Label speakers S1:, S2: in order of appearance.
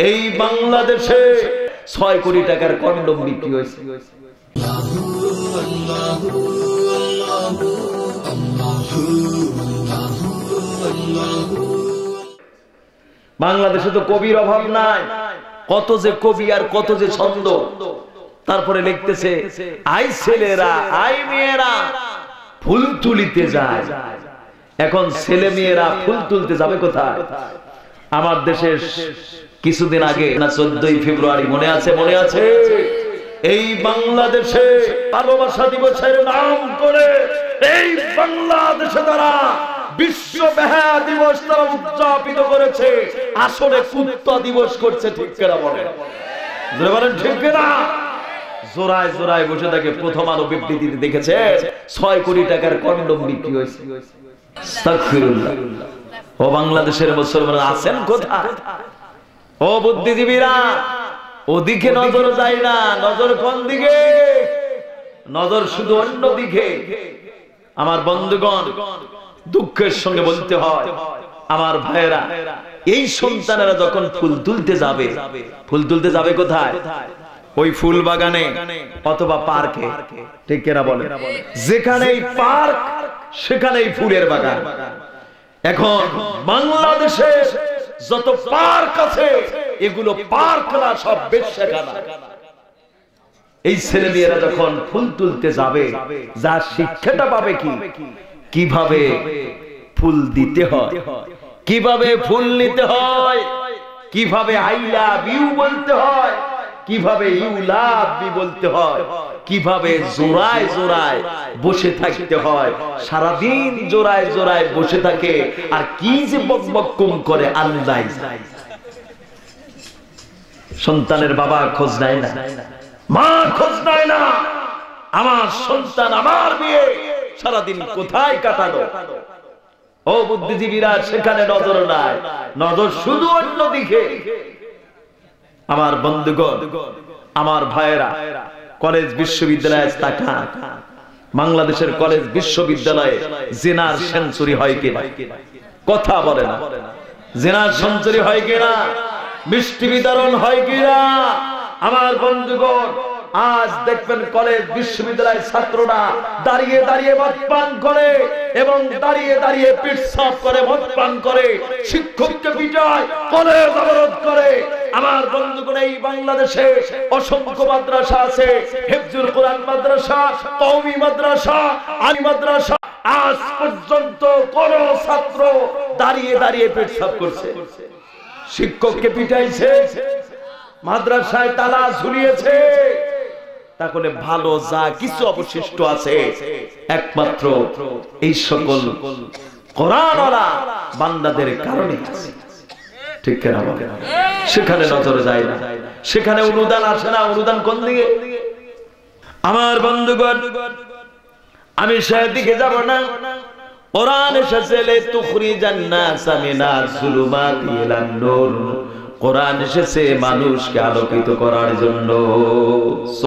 S1: এই বাংলাদেশে 6 কোটি টাকার কন্ডম বিক্রি হয়েছে। বাংলাদেশে তো কবির অভাব নাই, কত যে কবি আর কত যে ছন্দ। তারপরে লিখতেছে আই ছেলেরা আই মেয়েরা ফুল তুলিতে যায়। এখন ছেলে মেয়েরা ফুল তুলতে যাবে কোথায়? আমার দেশের কিছুদিন আগে না 14ই ফেব্রুয়ারি মনে আছে? মনে আছে? এই বাংলাদেশে ভালোবাসা দিবসের নাম করে এই বাংলাদেশে তারা বিশ্ব বেহা দিবস তারা উদযাপিত করেছে, আসলে কুত্তা দিবস করছে। ঠিক কিনা বলেন? বলেন ঠিক কিনা? জোড়ায় জোড়ায় বসে থাকে। প্রথম আলো বিবৃতিতে দেখেছে 6 কোটি টাকার কন্ডম বিক্রি হয়েছে। আস্তাগফিরুল্লাহ। ও বাংলাদেশের মুসলমান আছেন কোথায়? ও বুদ্ধিজীবীরা, ওদিকে নজর যায় না। নজর কোন দিকে? নজর শুধু অন্য দিকে। আমার বন্ধুগণ, দুঃখের সঙ্গে বলতে হয়, আমার ভাইয়েরা, এই সন্তানেরা যখন ফুল তুলতে যাবে, ফুল তুলতে যাবে কোথায়? ওই ফুল বাগানে অথবা পার্কে। ঠিক কিনা বলেন? যেখানেই পার্ক সেখানেই ফুলের বাগান। এখন বাংলাদেশে যত পার্ক আছে এগুলো পার্ক না, সব বেশ্যাখানা। এই ছেলে মেয়েরা যখন ফুল তুলতে যাবে, যা শিক্ষাটা পাবে কি? কিভাবে ফুল দিতে হয়, কিভাবে ফুল নিতে হয়, কিভাবে আই লাভ ইউ বলতে হয়, কিভাবে ইউ লাভ মি বলতে হয়, কিভাবে জোড়ায় জোড়ায় বসে থাকতে হয়। সারাদিন জোড়ায় জোড়ায় বসে থাকে আর কি যে বকবক করে আল্লাহ। সন্তানের বাবা খোঁজ নেয় না, মা খোঁজ নেয় না, আমার সন্তান আমার মেয়ে সারাদিন কোথায় কাটালো। ও বুদ্ধিজীবীরা, সেখানে নজর নাই, নজর শুধু অন্য দিকে। আমার বন্ধুগণ, আমার ভাইয়েরা, কলেজ বিশ্ববিদ্যালয়ে তাকান। বাংলাদেশের কলেজ বিশ্ববিদ্যালয়ে জিনার সেঞ্চুরি হয় কিনা? কথা বলে না। জিনার সেঞ্চুরি হয় কিনা? মিষ্টি বিতরণ হয় কিনা? আমার বন্ধুগণ, আজ দেখবেন কলেজ বিশ্ববিদ্যালয়ের ছাত্ররা দাঁড়িয়ে দাঁড়িয়ে মদ পান করে এবং দাঁড়িয়ে দাঁড়িয়ে পেটসাপ করে, মদ পান করে, শিক্ষককে পিটায়, কলেজ অবরোধ করে। আমার বন্ধুগণ, এই বাংলাদেশে অসংখ্য মাদ্রাসা আছে, হিফজুল কোরআন মাদ্রাসা, কওমি মাদ্রাসা, আলী মাদ্রাসা। আজ পর্যন্ত কোন ছাত্র দাঁড়িয়ে দাঁড়িয়ে পেটসাপ করছে? শিক্ষককে পিটাইছে, মাদ্রাসায় তালা ঝুলিয়েছে। তাহলে ভালো যা কিছু অবশিষ্ট আছে একমাত্র এই সকল কোরআনওয়ালা বান্দাদের কারণে আছে। ঠিক কিনা বলেন? সেখানে নজর যায় না, সেখানে অনুদান আসে না। অনুদান কোন দিকে? আমার বন্ধুগণ, আমি সেদিকে যাব না। কোরআন এসেছে লিতুখরিজান নাসা মিনাজ যুলুমাতি ইলান নূর। কোরআন এসেছে মানুষকে আলোকিত করার জন্য।